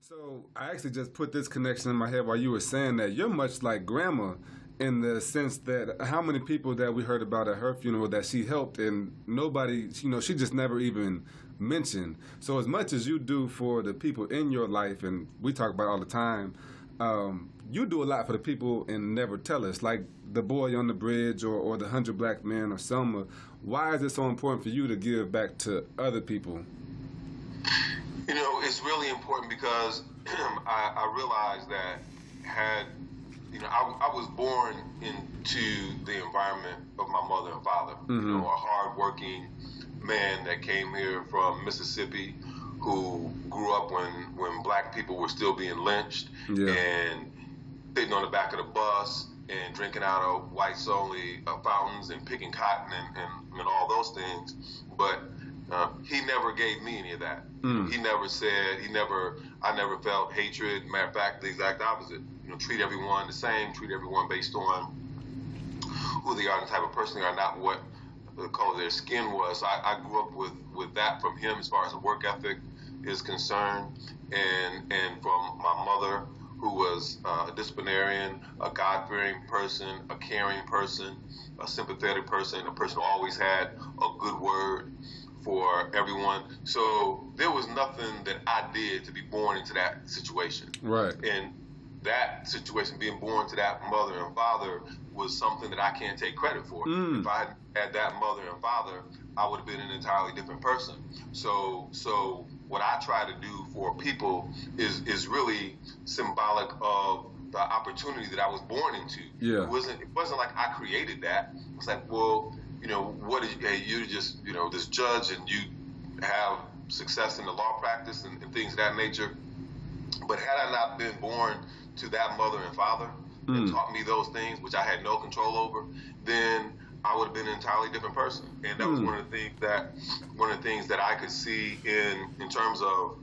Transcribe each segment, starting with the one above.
So I actually just put this connection in my head while you were saying that you're much like grandma in the sense that how many people that we heard about at her funeral that she helped and nobody, she just never even mentioned. So as much as you do for the people in your life, and we talk about it all the time, you do a lot for the people and never tell us, like the boy on the bridge or the 100 Black Men or Selma. Why is it so important for you to give back to other people? It's really important because I realized that I was born into the environment of my mother and father. Mm-hmm. A hardworking man that came here from Mississippi who grew up when black people were still being lynched Yeah. and sitting on the back of the bus and drinking out of whites only fountains and picking cotton and all those things. But he never gave me any of that. He never said, I never felt hatred. Matter of fact, the exact opposite. Treat everyone the same, treat everyone based on who they are, the type of person they are, not what the color of their skin was. So I grew up with that from him as far as the work ethic is concerned, and from my mother, who was a disciplinarian, a God-fearing person, a caring person, a sympathetic person, a person who always had a good word for everyone. So there was nothing that I did to be born into that situation. Right. And that situation, being born to that mother and father, was something that I can't take credit for. If I had that mother and father, I would have been an entirely different person. So what I try to do for people is really symbolic of the opportunity that I was born into. Yeah. It wasn't like I created that. It's like, well, what is, hey, you're just, this judge and you have success in the law practice and things of that nature. But had I not been born to that mother and father and taught me those things, which I had no control over, then I would have been an entirely different person. And that was one of the things that I could see in terms of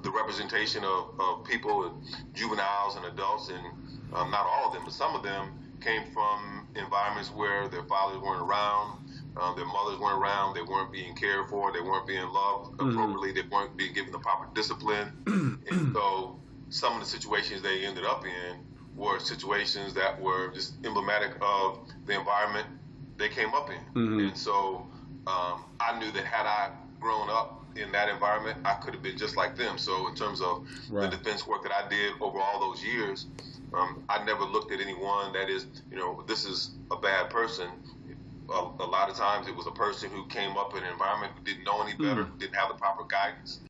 the representation of people, and juveniles and adults, and not all of them, but some of them came from environments where their fathers weren't around, their mothers weren't around, they weren't being cared for, they weren't being loved appropriately, they weren't being given the proper discipline. And so some of the situations they ended up in were situations that were just emblematic of the environment they came up in. And so I knew that had I grown up in that environment, I could have been just like them. So in terms of the defense work that I did over all those years, I never looked at anyone that is, this is a bad person. A lot of times it was a person who came up in an environment who didn't know any better, who didn't have the proper guidance,